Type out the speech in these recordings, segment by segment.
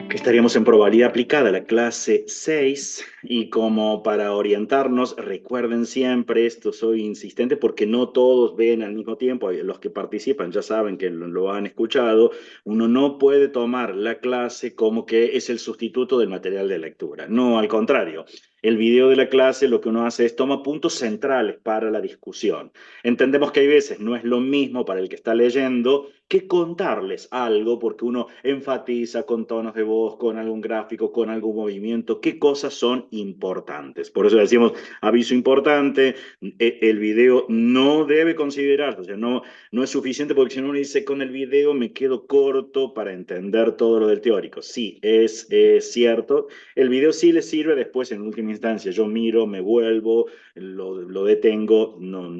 Que estaríamos en probabilidad aplicada, la clase 6 y como para orientarnos, recuerden siempre, esto soy insistente porque no todos ven al mismo tiempo, los que participan ya saben que lo han escuchado, uno no puede tomar la clase como que es el sustituto del material de lectura, no, al contrario. El video de la clase lo que uno hace es toma puntos centrales para la discusión. Entendemos que hay veces no es lo mismo para el que está leyendo que contarles algo, porque uno enfatiza con tonos de voz, con algún gráfico, con algún movimiento, qué cosas son importantes. Por eso decimos, aviso importante, el video no debe considerarse, o sea, no es suficiente porque si no uno dice con el video me quedo corto para entender todo lo del teórico. Sí, es cierto, el video sí le sirve después en última instancia, yo miro, me vuelvo, lo detengo, no,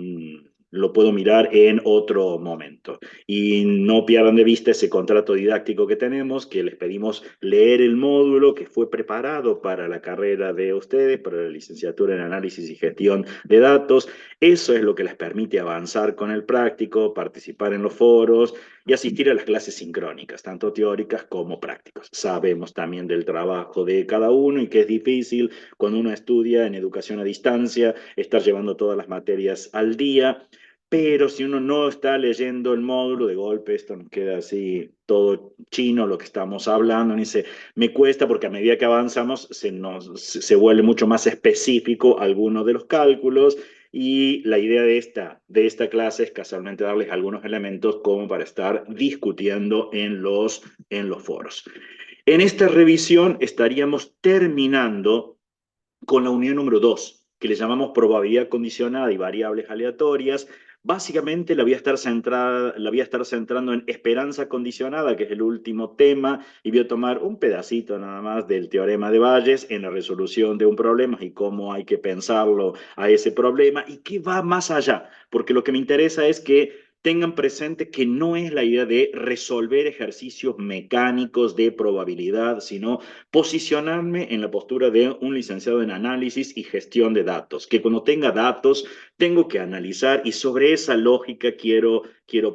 lo puedo mirar en otro momento. Y no pierdan de vista ese contrato didáctico que tenemos, que les pedimos leer el módulo que fue preparado para la carrera de ustedes, para la licenciatura en análisis y gestión de datos. Eso es lo que les permite avanzar con el práctico, participar en los foros y asistir a las clases sincrónicas, tanto teóricas como prácticas. Sabemos también del trabajo de cada uno y que es difícil cuando uno estudia en educación a distancia, estar llevando todas las materias al día, pero si uno no está leyendo el módulo, de golpe esto nos queda así todo chino lo que estamos hablando, y dice, me cuesta porque a medida que avanzamos se vuelve mucho más específico algunos de los cálculos y la idea de esta clase es casualmente darles algunos elementos como para estar discutiendo en los foros. En esta revisión estaríamos terminando con la unidad número 2, que le llamamos probabilidad condicionada y variables aleatorias. Básicamente la voy a estar centrando en esperanza condicionada, que es el último tema, y voy a tomar un pedacito nada más del teorema de Bayes en la resolución de un problema y cómo hay que pensarlo a ese problema y qué va más allá, porque lo que me interesa es que tengan presente que no es la idea de resolver ejercicios mecánicos de probabilidad, sino posicionarme en la postura de un licenciado en análisis y gestión de datos, que cuando tenga datos tengo que analizar y sobre esa lógica quiero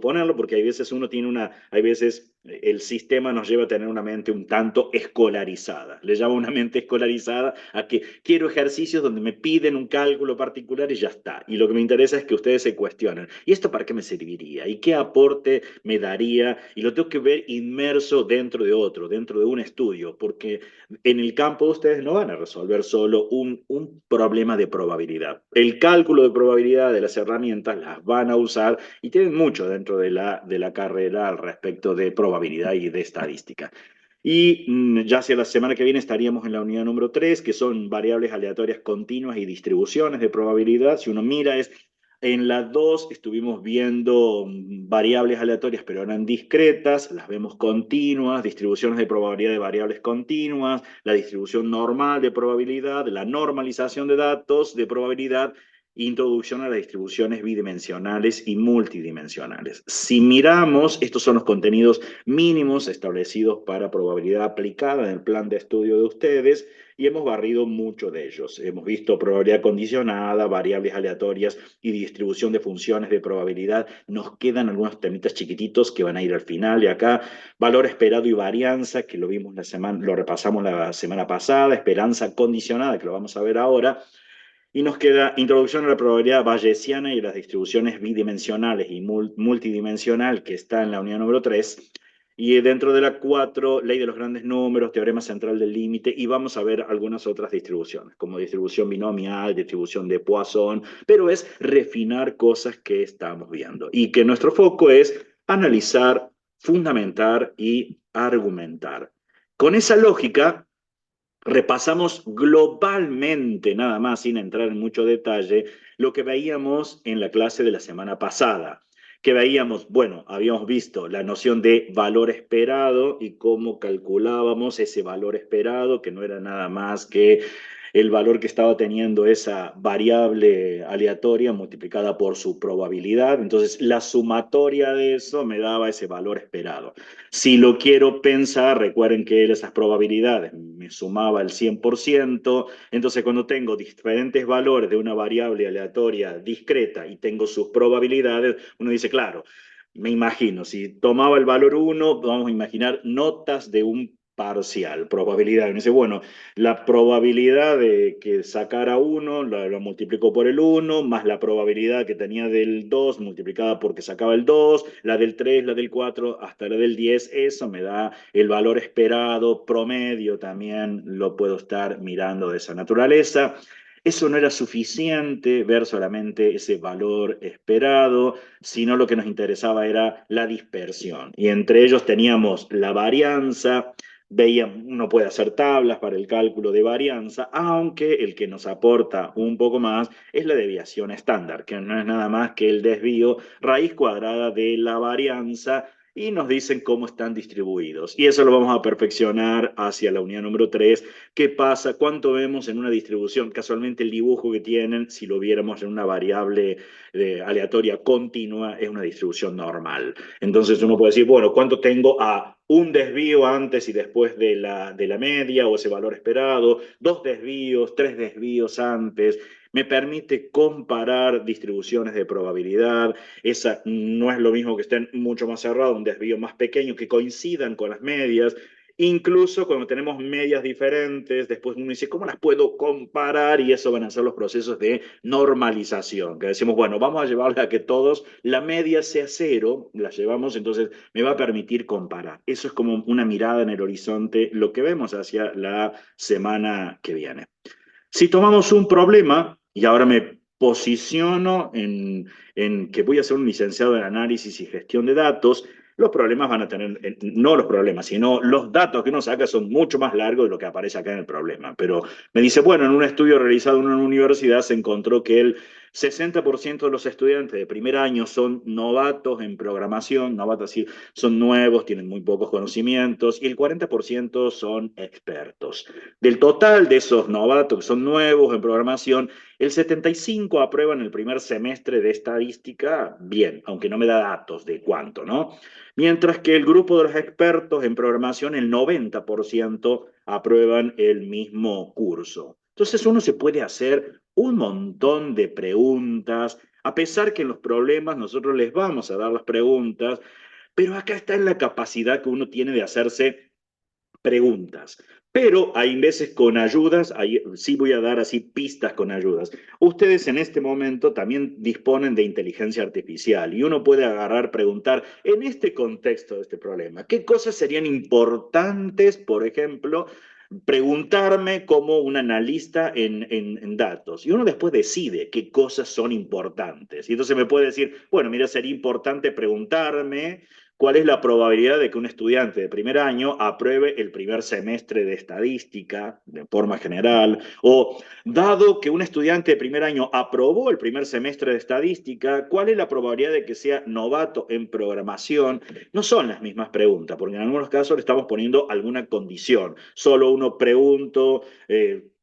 ponerlo, porque hay veces uno tiene hay veces el sistema nos lleva a tener una mente un tanto escolarizada. Le llamo una mente escolarizada a que quiero ejercicios donde me piden un cálculo particular y ya está. Y lo que me interesa es que ustedes se cuestionen. ¿Y esto para qué me serviría? ¿Y qué aporte me daría? Y lo tengo que ver inmerso dentro de otro, dentro de un estudio, porque en el campo ustedes no van a resolver solo un problema de probabilidad. El cálculo de probabilidad de las herramientas las van a usar y tienen mucho dentro de la carrera al respecto de probabilidad y de estadística. Y ya hacia la semana que viene estaríamos en la unidad número 3, que son variables aleatorias continuas y distribuciones de probabilidad. Si uno mira, en la 2 estuvimos viendo variables aleatorias, pero eran discretas, las vemos continuas, distribuciones de probabilidad de variables continuas, la distribución normal de probabilidad, la normalización de datos de probabilidad, introducción a las distribuciones bidimensionales y multidimensionales. Si miramos, estos son los contenidos mínimos establecidos para probabilidad aplicada en el plan de estudio de ustedes y hemos barrido mucho de ellos. Hemos visto probabilidad condicionada, variables aleatorias y distribución de funciones de probabilidad. Nos quedan algunos temitas chiquititos que van a ir al final y acá valor esperado y varianza, que lo vimos lo repasamos la semana pasada, esperanza condicionada, que lo vamos a ver ahora, y nos queda introducción a la probabilidad bayesiana y las distribuciones bidimensionales y multidimensional, que está en la unidad número 3. Y dentro de la 4, ley de los grandes números, teorema central del límite, y vamos a ver algunas otras distribuciones, como distribución binomial, distribución de Poisson, pero es refinar cosas que estamos viendo. Y que nuestro foco es analizar, fundamentar y argumentar. Con esa lógica, repasamos globalmente, nada más, sin entrar en mucho detalle, lo que veíamos en la clase de la semana pasada. Que veíamos, bueno, habíamos visto la noción de valor esperado y cómo calculábamos ese valor esperado, que no era nada más que el valor que estaba teniendo esa variable aleatoria multiplicada por su probabilidad. Entonces, la sumatoria de eso me daba ese valor esperado. Si lo quiero pensar, recuerden que esas probabilidades me sumaba el 100%, entonces cuando tengo diferentes valores de una variable aleatoria discreta y tengo sus probabilidades, uno dice, claro, me imagino, si tomaba el valor 1, vamos a imaginar notas de un parcial, probabilidad. Y me dice, bueno, la probabilidad de que sacara 1 lo multiplicó por el 1, más la probabilidad que tenía del 2 multiplicada porque sacaba el 2, la del 3, la del 4, hasta la del 10, eso me da el valor esperado, promedio también lo puedo estar mirando de esa naturaleza. Eso no era suficiente, ver solamente ese valor esperado, sino lo que nos interesaba era la dispersión. Y entre ellos teníamos la varianza, uno puede hacer tablas para el cálculo de varianza, aunque el que nos aporta un poco más es la desviación estándar, que no es nada más que el desvío raíz cuadrada de la varianza y nos dicen cómo están distribuidos. Y eso lo vamos a perfeccionar hacia la unidad número 3. ¿Qué pasa? ¿Cuánto vemos en una distribución? Casualmente el dibujo que tienen, si lo viéramos en una variable aleatoria continua, es una distribución normal. Entonces uno puede decir, bueno, ¿cuánto tengo a un desvío antes y después de la media o ese valor esperado? Dos desvíos, tres desvíos antes. Me permite comparar distribuciones de probabilidad. Esa no es lo mismo que estén mucho más cerrados, un desvío más pequeño, que coincidan con las medias. Incluso cuando tenemos medias diferentes, después uno dice, ¿cómo las puedo comparar? Y eso van a ser los procesos de normalización, que decimos, bueno, vamos a llevarla a que todos la media sea cero, la llevamos, entonces me va a permitir comparar. Eso es como una mirada en el horizonte, lo que vemos hacia la semana que viene. Si tomamos un problema, y ahora me posiciono en que voy a ser un licenciado en análisis y gestión de datos, los problemas van a tener, no los problemas, sino los datos que uno saca son mucho más largos de lo que aparece acá en el problema. Pero me dice, bueno, en un estudio realizado en una universidad se encontró que el 60% de los estudiantes de primer año son novatos en programación, novatos así, son nuevos, tienen muy pocos conocimientos, y el 40% son expertos. Del total de esos novatos que son nuevos en programación, el 75 aprueban el primer semestre de estadística bien, aunque no me da datos de cuánto, ¿no? Mientras que el grupo de los expertos en programación, el 90% aprueban el mismo curso. Entonces uno se puede hacer un montón de preguntas, a pesar que en los problemas nosotros les vamos a dar las preguntas, pero acá está en la capacidad que uno tiene de hacerse preguntas. Pero hay veces con ayudas, ahí sí voy a dar así pistas con ayudas. Ustedes en este momento también disponen de inteligencia artificial y uno puede agarrar, preguntar en este contexto de este problema, ¿qué cosas serían importantes, por ejemplo, preguntarme como un analista en datos? Y uno después decide qué cosas son importantes. Y entonces me puede decir, bueno, mira, sería importante preguntarme cuál es la probabilidad de que un estudiante de primer año apruebe el primer semestre de estadística de forma general, o dado que un estudiante de primer año aprobó el primer semestre de estadística, ¿cuál es la probabilidad de que sea novato en programación? No son las mismas preguntas, porque en algunos casos le estamos poniendo alguna condición. Solo uno pregunto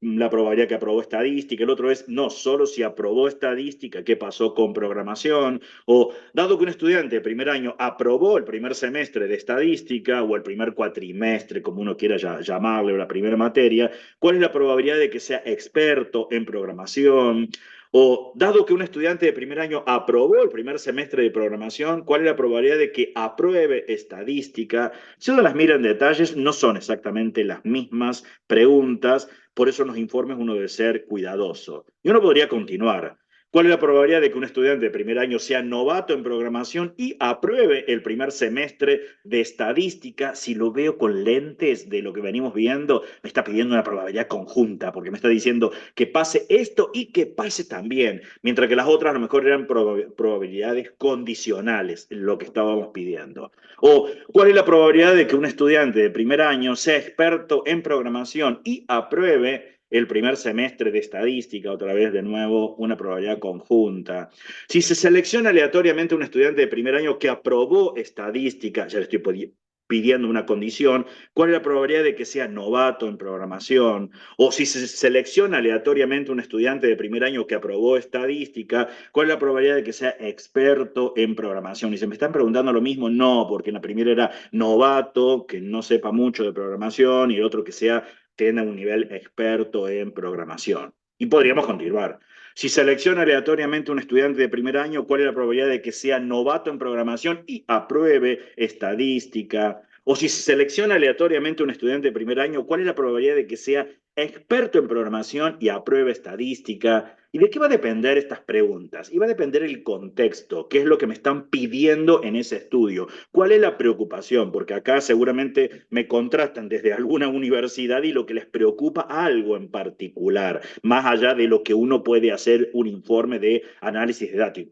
la probabilidad que aprobó estadística, el otro es no, solo si aprobó estadística, ¿qué pasó con programación? O dado que un estudiante de primer año aprobó el primer semestre de estadística o el primer cuatrimestre, como uno quiera llamarle, o la primera materia, ¿cuál es la probabilidad de que sea experto en programación? O dado que un estudiante de primer año aprobó el primer semestre de programación, ¿cuál es la probabilidad de que apruebe estadística? Si uno las mira en detalles, no son exactamente las mismas preguntas, por eso en los informes uno debe ser cuidadoso. Y uno podría continuar. ¿Cuál es la probabilidad de que un estudiante de primer año sea novato en programación y apruebe el primer semestre de estadística? Si lo veo con lentes de lo que venimos viendo, me está pidiendo una probabilidad conjunta, porque me está diciendo que pase esto y que pase también, mientras que las otras a lo mejor eran probabilidades condicionales, lo que estábamos pidiendo. O, ¿cuál es la probabilidad de que un estudiante de primer año sea experto en programación y apruebe el primer semestre de estadística, otra vez de nuevo una probabilidad conjunta? Si se selecciona aleatoriamente un estudiante de primer año que aprobó estadística, ya le estoy pidiendo una condición, ¿cuál es la probabilidad de que sea novato en programación? O si se selecciona aleatoriamente un estudiante de primer año que aprobó estadística, ¿cuál es la probabilidad de que sea experto en programación? Y se me están preguntando lo mismo, no, porque en la primera era novato, que no sepa mucho de programación, y el otro que sea tenga un nivel experto en programación. Y podríamos continuar. Si selecciona aleatoriamente un estudiante de primer año, ¿cuál es la probabilidad de que sea novato en programación y apruebe estadística? O si se selecciona aleatoriamente un estudiante de primer año, ¿cuál es la probabilidad de que sea experto en programación y apruebe estadística? ¿Y de qué va a depender estas preguntas? Y va a depender el contexto, qué es lo que me están pidiendo en ese estudio, cuál es la preocupación, porque acá seguramente me contrastan desde alguna universidad y lo que les preocupa algo en particular, más allá de lo que uno puede hacer un informe de análisis de datos.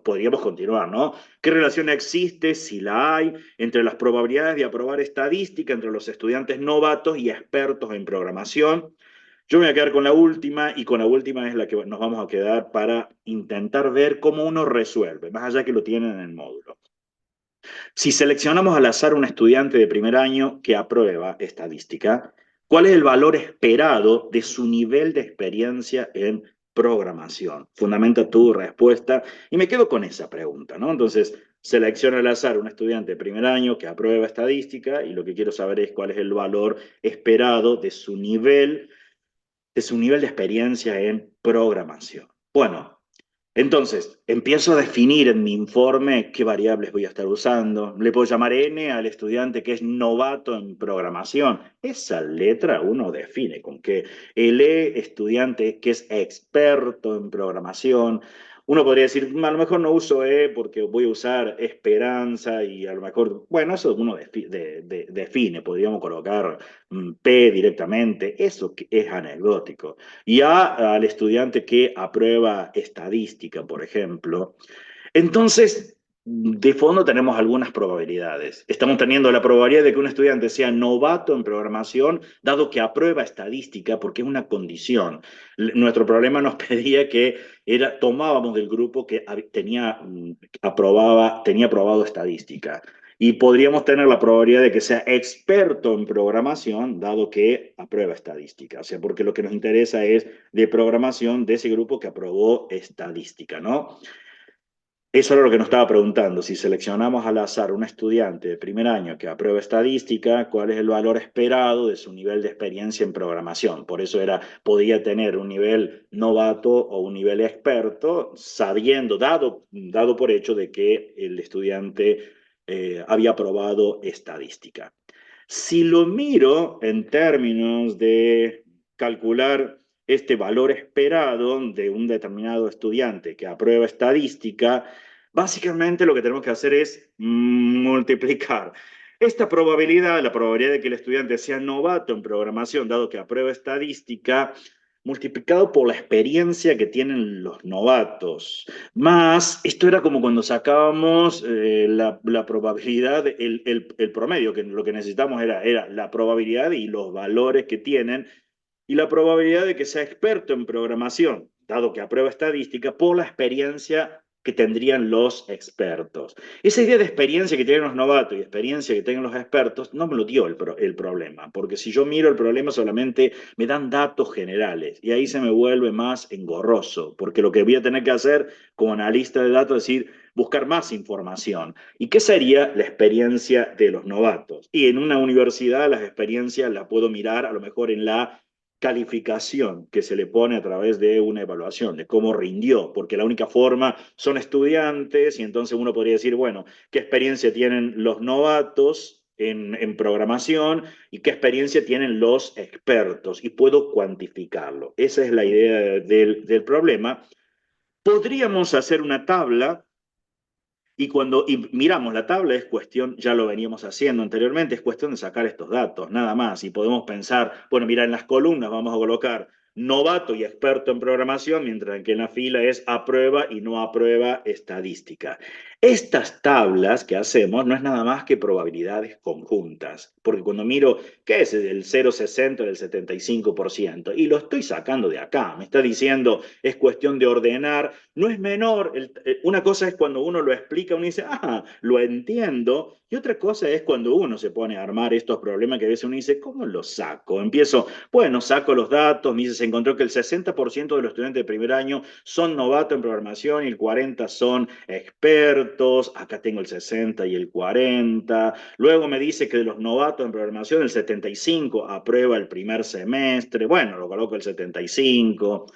Podríamos continuar, ¿no? ¿Qué relación existe, si la hay, entre las probabilidades de aprobar estadística entre los estudiantes novatos y expertos en programación? Yo me voy a quedar con la última y con la última es la que nos vamos a quedar para intentar ver cómo uno resuelve, más allá que lo tienen en el módulo. Si seleccionamos al azar un estudiante de primer año que aprueba estadística, ¿cuál es el valor esperado de su nivel de experiencia en programación? Fundamenta tu respuesta y me quedo con esa pregunta, ¿no? Entonces, selecciona al azar un estudiante de primer año que aprueba estadística y lo que quiero saber es cuál es el valor esperado de su nivel de experiencia en programación. Bueno, entonces, empiezo a definir en mi informe qué variables voy a estar usando. Le puedo llamar N al estudiante que es novato en programación. Esa letra uno define con qué. El E, estudiante que es experto en programación. Uno podría decir, a lo mejor no uso E porque voy a usar esperanza y a lo mejor, bueno, eso uno define. Podríamos colocar P directamente. Eso es anecdótico. Y al estudiante que aprueba estadística, por ejemplo. Entonces, de fondo tenemos algunas probabilidades. Estamos teniendo la probabilidad de que un estudiante sea novato en programación, dado que aprueba estadística, porque es una condición. Nuestro problema nos pedía que tomábamos del grupo que tenía aprobado estadística. Y podríamos tener la probabilidad de que sea experto en programación, dado que aprueba estadística. O sea, porque lo que nos interesa es de programación de ese grupo que aprobó estadística, ¿no? Eso era lo que nos estaba preguntando. Si seleccionamos al azar un estudiante de primer año que aprueba estadística, ¿cuál es el valor esperado de su nivel de experiencia en programación? Por eso podía tener un nivel novato o un nivel experto, dado por hecho de que el estudiante había aprobado estadística. Si lo miro en términos de calcular este valor esperado de un determinado estudiante que aprueba estadística, básicamente lo que tenemos que hacer es multiplicar esta probabilidad, la probabilidad de que el estudiante sea novato en programación, dado que aprueba estadística, multiplicado por la experiencia que tienen los novatos. Más, esto era como cuando sacábamos la probabilidad, el promedio, que lo que necesitamos era la probabilidad y los valores que tienen y la probabilidad de que sea experto en programación, dado que aprueba estadística, por la experiencia que tendrían los expertos. Esa idea de experiencia que tienen los novatos y experiencia que tienen los expertos no me lo dio el problema, porque si yo miro el problema solamente me dan datos generales y ahí se me vuelve más engorroso, porque lo que voy a tener que hacer como analista de datos es decir, buscar más información. ¿Y qué sería la experiencia de los novatos? Y en una universidad las experiencias las puedo mirar a lo mejor en la calificación que se le pone a través de una evaluación, de cómo rindió, porque la única forma son estudiantes y entonces uno podría decir, bueno, ¿qué experiencia tienen los novatos en programación y qué experiencia tienen los expertos? Y puedo cuantificarlo. Esa es la idea del problema. Podríamos hacer una tabla y miramos la tabla, es cuestión, ya lo veníamos haciendo anteriormente, es cuestión de sacar estos datos, nada más. Y podemos pensar, bueno, mira, en las columnas vamos a colocar novato y experto en programación, mientras que en la fila es aprueba y no aprueba estadística. Estas tablas que hacemos no es nada más que probabilidades conjuntas, porque cuando miro, ¿qué es el 0,60 del 75%? Y lo estoy sacando de acá, me está diciendo, es cuestión de ordenar, no es menor, una cosa es cuando uno lo explica, uno dice, lo entiendo, y otra cosa es cuando uno se pone a armar estos problemas que a veces uno dice, ¿cómo los saco? Bueno, saco los datos, me dice, se encontró que el 60% de los estudiantes de primer año son novatos en programación y el 40% son expertos, acá tengo el 60 y el 40, luego me dice que de los novatos en programación el 75 aprueba el primer semestre, bueno, lo coloco el 75,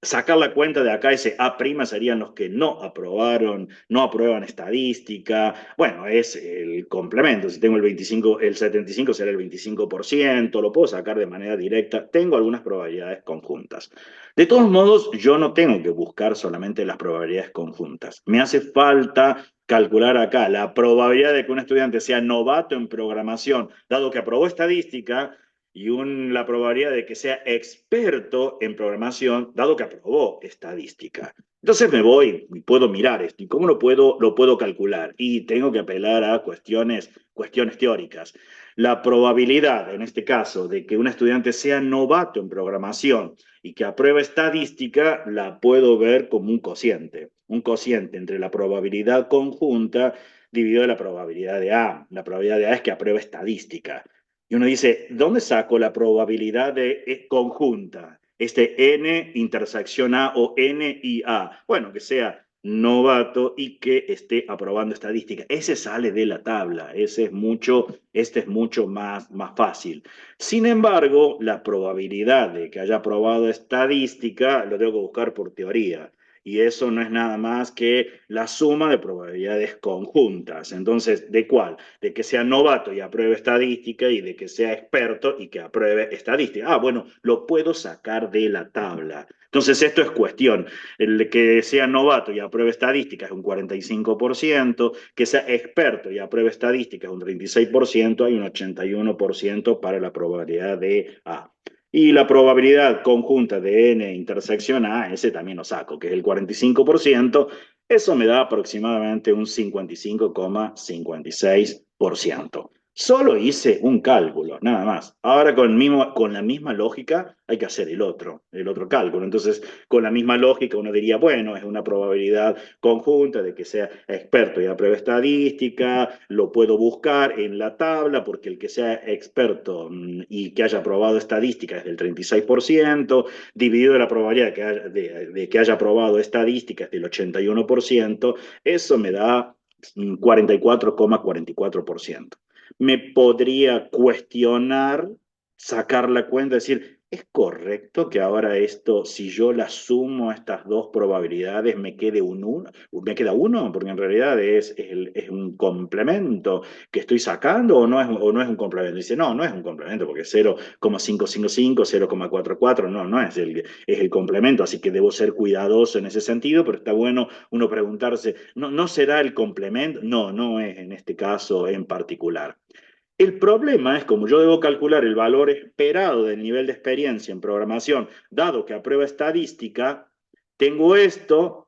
sacar la cuenta de acá, ese A' serían los que no aprobaron, no aprueban estadística. Bueno, es el complemento. Si tengo el 25, el 75 será el 25%, lo puedo sacar de manera directa. Tengo algunas probabilidades conjuntas. De todos modos, yo no tengo que buscar solamente las probabilidades conjuntas. Me hace falta calcular acá la probabilidad de que un estudiante sea novato en programación, dado que aprobó estadística, y la probabilidad de que sea experto en programación, dado que aprobó estadística. Entonces me voy y puedo mirar esto. ¿Y cómo lo puedo calcular? Y tengo que apelar a cuestiones teóricas. La probabilidad, en este caso, de que un estudiante sea novato en programación y que apruebe estadística, la puedo ver como un cociente. Un cociente entre la probabilidad conjunta dividido la probabilidad de A. La probabilidad de A es que apruebe estadística. Y uno dice, ¿dónde saco la probabilidad de conjunta? Este N intersección A o N y A. Bueno, que sea novato y que esté aprobando estadística. Ese sale de la tabla. Este es mucho más fácil. Sin embargo, la probabilidad de que haya aprobado estadística lo tengo que buscar por teoría. Y eso no es nada más que la suma de probabilidades conjuntas. Entonces, ¿de cuál? De que sea novato y apruebe estadística y de que sea experto y que apruebe estadística. Ah, bueno, lo puedo sacar de la tabla. Entonces, esto es cuestión. El que sea novato y apruebe estadística es un 45%, que sea experto y apruebe estadística es un 36%, hay un 81% para la probabilidad de A. Y la probabilidad conjunta de N intersección A, ese también lo saco, que es el 45%. Eso me da aproximadamente un 55,56%. Solo hice un cálculo, nada más. Ahora con la misma lógica hay que hacer el otro cálculo. Entonces, con la misma lógica uno diría, bueno, es una probabilidad conjunta de que sea experto y apruebe estadística, lo puedo buscar en la tabla porque el que sea experto y que haya aprobado estadística es del 36%, dividido la probabilidad de que haya aprobado estadística es del 81%, eso me da 44,44%. Me podría cuestionar, sacar la cuenta, decir, ¿es correcto que ahora esto, si yo la sumo a estas dos probabilidades, me quede me queda uno? Porque en realidad es un complemento que estoy sacando o no es un complemento. Dice, no, no es un complemento porque es 0,555, 0,44, no, no es el complemento, así que debo ser cuidadoso en ese sentido, pero está bueno uno preguntarse, ¿no, no será el complemento? No, no es en este caso en particular. El problema es como yo debo calcular el valor esperado del nivel de experiencia en programación, dado que aprueba estadística, tengo esto,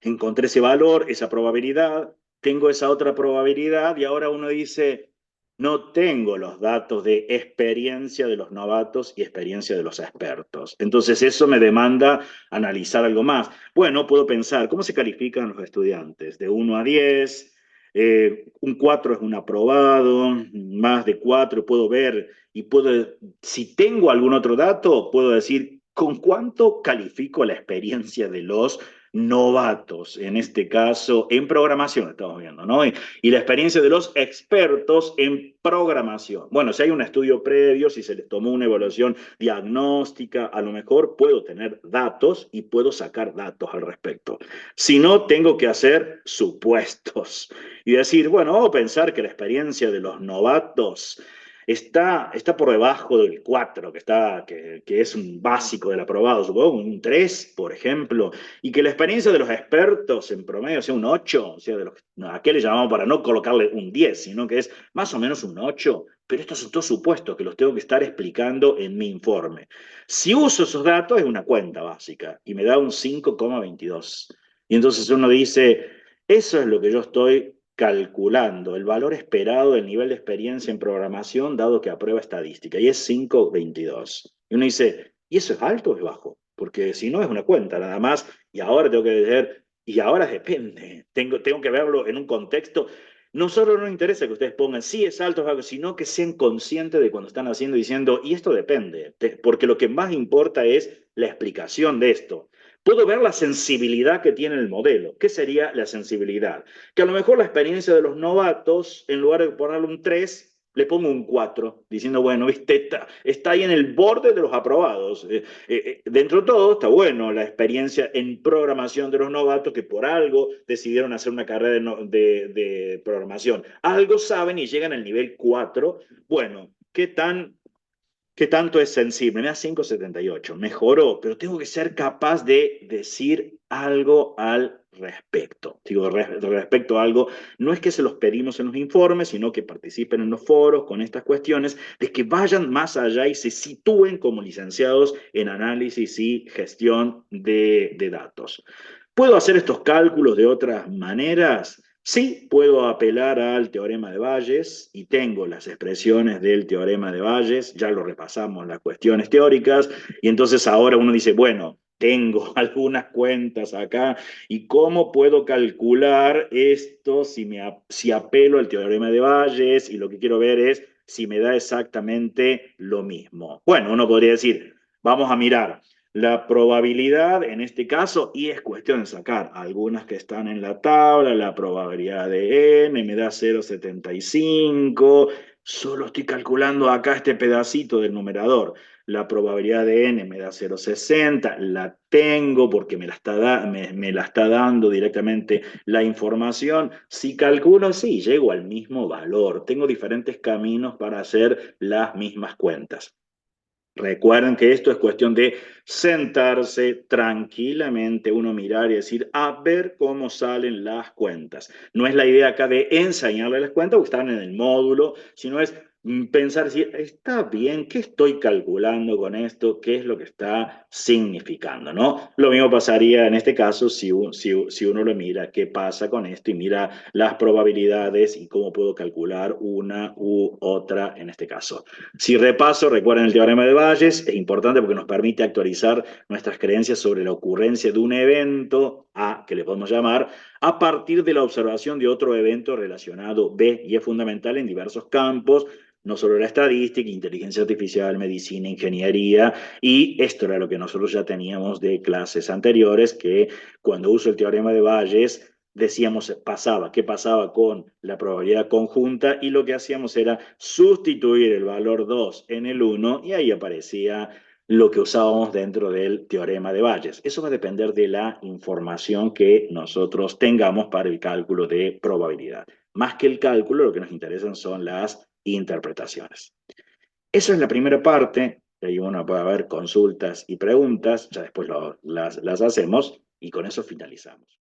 encontré ese valor, esa probabilidad, tengo esa otra probabilidad y ahora uno dice, no tengo los datos de experiencia de los novatos y experiencia de los expertos. Entonces eso me demanda analizar algo más. Bueno, puedo pensar, ¿cómo se califican los estudiantes? De 1 a 10, un 4 es un aprobado, más de 4 puedo ver y si tengo algún otro dato, puedo decir, ¿con cuánto califico la experiencia de los novatos, en este caso en programación, estamos viendo, ¿no? Y la experiencia de los expertos en programación. Bueno, si hay un estudio previo, si se les tomó una evaluación diagnóstica, a lo mejor puedo tener datos y puedo sacar datos al respecto. Si no, tengo que hacer supuestos y decir, bueno, vamos a pensar que la experiencia de los novatos está por debajo del 4, que es un básico del aprobado, supongo, un 3, por ejemplo, y que la experiencia de los expertos en promedio sea un 8, o sea, ¿a qué le llamamos para no colocarle un 10, sino que es más o menos un 8? Pero estos son todos supuestos que los tengo que estar explicando en mi informe. Si uso esos datos, es una cuenta básica y me da un 5,22. Y entonces uno dice, eso es lo que yo estoy calculando, el valor esperado del nivel de experiencia en programación dado que aprueba estadística, y es 5,22. Y uno dice, ¿y eso es alto o es bajo? Porque si no es una cuenta nada más, y ahora tengo que decir, y ahora depende, tengo que verlo en un contexto. No solo nos interesa que ustedes pongan sí es alto o es bajo, sino que sean conscientes de cuando están haciendo diciendo, y esto depende, porque lo que más importa es la explicación de esto. Puedo ver la sensibilidad que tiene el modelo. ¿Qué sería la sensibilidad? Que a lo mejor la experiencia de los novatos, en lugar de ponerle un 3, le pongo un 4, diciendo, bueno, viste, está ahí en el borde de los aprobados. Dentro de todo, está bueno la experiencia en programación de los novatos que por algo decidieron hacer una carrera de programación. Algo saben y llegan al nivel 4. Bueno, ¿qué tanto es sensible? Me da 5,78. Mejoró, pero tengo que ser capaz de decir algo al respecto. Digo, respecto a algo, no es que se los pedimos en los informes, sino que participen en los foros con estas cuestiones, de que vayan más allá y se sitúen como licenciados en análisis y gestión de datos. ¿Puedo hacer estos cálculos de otras maneras? Sí, puedo apelar al teorema de Bayes y tengo las expresiones del teorema de Bayes, ya lo repasamos las cuestiones teóricas, y entonces ahora uno dice, bueno, tengo algunas cuentas acá, ¿y cómo puedo calcular esto si apelo al teorema de Bayes y lo que quiero ver es si me da exactamente lo mismo? Bueno, uno podría decir, vamos a mirar la probabilidad en este caso, y es cuestión de sacar algunas que están en la tabla, la probabilidad de n me da 0,75, solo estoy calculando acá este pedacito del numerador. La probabilidad de n me da 0,60, la tengo porque me la está dando directamente la información. Si calculo, sí, llego al mismo valor. Tengo diferentes caminos para hacer las mismas cuentas. Recuerden que esto es cuestión de sentarse tranquilamente, uno mirar y decir, a ver cómo salen las cuentas. No es la idea acá de enseñarle las cuentas, porque están en el módulo, sino es pensar si está bien, qué estoy calculando con esto, qué es lo que está significando, ¿no? Lo mismo pasaría en este caso si uno lo mira, qué pasa con esto y mira las probabilidades y cómo puedo calcular una u otra en este caso. Si repaso, recuerden el teorema de Bayes, es importante porque nos permite actualizar nuestras creencias sobre la ocurrencia de un evento A, que le podemos llamar, a partir de la observación de otro evento relacionado B, y es fundamental en diversos campos, no solo la estadística, inteligencia artificial, medicina, ingeniería, y esto era lo que nosotros ya teníamos de clases anteriores, que cuando uso el teorema de Bayes, decíamos qué pasaba con la probabilidad conjunta y lo que hacíamos era sustituir el valor 2 en el 1 y ahí aparecía lo que usábamos dentro del teorema de Bayes. Eso va a depender de la información que nosotros tengamos para el cálculo de probabilidad. Más que el cálculo, lo que nos interesan son las interpretaciones. Eso es la primera parte. Ahí uno puede haber consultas y preguntas, ya después las hacemos y con eso finalizamos.